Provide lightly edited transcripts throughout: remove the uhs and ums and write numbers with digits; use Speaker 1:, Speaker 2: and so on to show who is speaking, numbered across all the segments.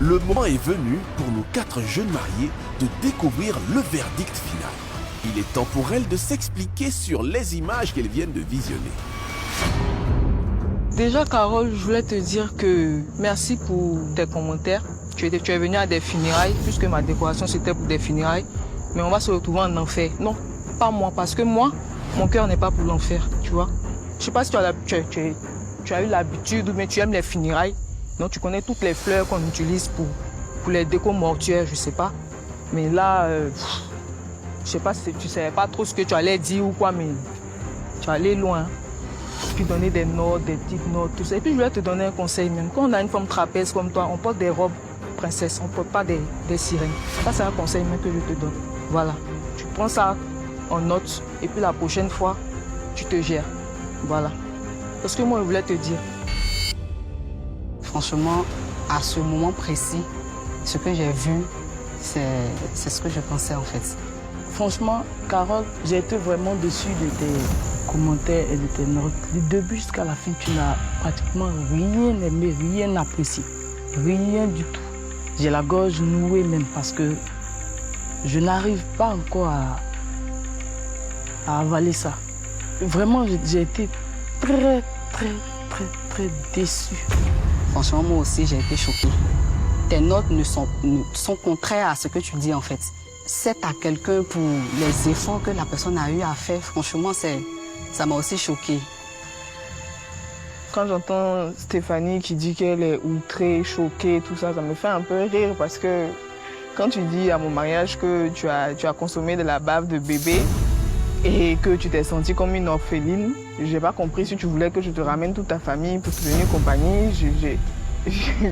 Speaker 1: Le moment est venu pour nos 4 jeunes mariés de découvrir le verdict final. Il est temps pour elles de s'expliquer sur les images qu'elles viennent de visionner.
Speaker 2: Déjà, Carole, je voulais te dire que merci pour tes commentaires. Tu es venue à des funérailles, puisque ma décoration c'était pour des funérailles. Mais on va se retrouver en enfer. Non, pas moi, parce que moi, mon cœur n'est pas pour l'enfer, tu vois. Je sais pas si tu as eu l'habitude, mais tu aimes les funérailles. Non, tu connais toutes les fleurs qu'on utilise pour les décos mortuaires, je sais pas. Mais là, je sais pas si tu savais pas trop ce que tu allais dire ou quoi, mais tu allais loin. Puis donner des notes, des petites notes, tout ça. Et puis je voulais te donner un conseil même. Quand on a une femme trapèze comme toi, on porte des robes princesses, on porte pas des sirènes. Ça, c'est un conseil même que je te donne. Voilà. Tu prends ça en note et puis la prochaine fois, tu te gères. Voilà. Parce que moi, je voulais te dire.
Speaker 3: Franchement, à ce moment précis, ce que j'ai vu, c'est ce que je pensais en fait.
Speaker 4: Franchement, Carole, j'ai été vraiment déçue de tes commentaires et de tes notes. Du début jusqu'à la fin, tu n'as pratiquement rien aimé, rien apprécié. Rien du tout. J'ai la gorge nouée même parce que je n'arrive pas encore à avaler ça. Vraiment, j'ai été très déçue.
Speaker 3: Franchement, moi aussi, j'ai été choquée. Tes notes sont contraires à ce que tu dis en fait. C'est à quelqu'un pour les efforts que la personne a eu à faire. Franchement, ça m'a aussi choquée.
Speaker 2: Quand j'entends Stéphanie qui dit qu'elle est outrée, choquée, tout ça, ça me fait un peu rire parce que quand tu dis à mon mariage que tu as consommé de la bave de bébé et que tu t'es sentie comme une orpheline, j'ai pas compris si tu voulais que je te ramène toute ta famille pour te tenir compagnie.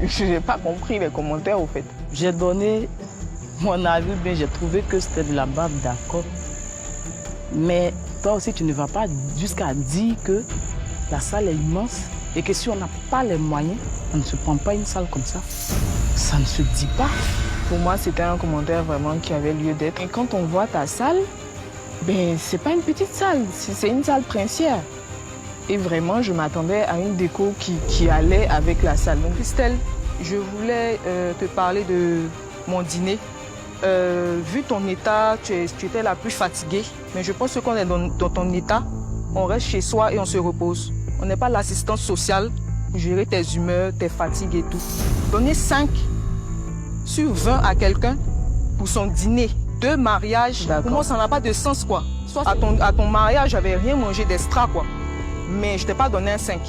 Speaker 2: J'ai pas compris les commentaires au fait.
Speaker 4: J'ai donné mon avis, mais j'ai trouvé que c'était de la bave, d'accord. Mais toi aussi, tu ne vas pas jusqu'à dire que la salle est immense et que si on n'a pas les moyens, on ne se prend pas une salle comme ça. Ça ne se dit pas.
Speaker 2: Pour moi, c'était un commentaire vraiment qui avait lieu d'être. Et quand on voit ta salle, ben, c'est pas une petite salle, c'est une salle princière. Et vraiment, je m'attendais à une déco qui allait avec la salle. Donc, Christelle, je voulais te parler de mon dîner. Vu ton état, tu étais la plus fatiguée. Mais je pense que quand on est dans ton état, on reste chez soi et on se repose. On n'est pas l'assistance sociale pour gérer tes humeurs, tes fatigues et tout. Donner 5 sur 20 à quelqu'un pour son dîner de mariage, pour moi, ça n'a pas de sens, quoi. Soit à ton mariage, j'avais rien mangé d'extra, quoi. Mais je t'ai pas donné un 5.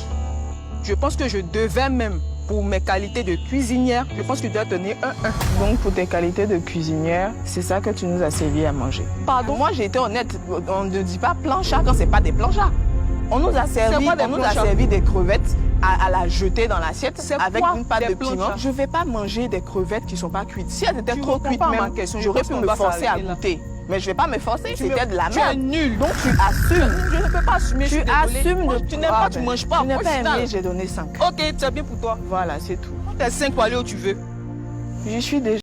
Speaker 2: Je pense que je devais même, pour mes qualités de cuisinière, je pense que je dois donner un 1. Donc, pour tes qualités de cuisinière, c'est ça que tu nous as servi à manger. Pardon, moi, j'ai été honnête. On ne dit pas plancha quand c'est pas des planchas. On nous a servi des crevettes à la jeter dans l'assiette avec une pâte de piment. Je ne vais pas manger des crevettes qui ne sont pas cuites. Si elles étaient trop cuites même, j'aurais pu me forcer à goûter. Mais je ne vais pas me forcer, c'était de la merde. Tu es nul. Donc tu assumes. Je ne peux pas assumer. Tu assumes. Tu n'aimes pas, tu ne manges pas. Tu n'as pas aimé, j'ai donné 5. Ok, c'est bien pour toi. Voilà, c'est tout. T'es 5 pour aller où tu veux. Je suis déjà...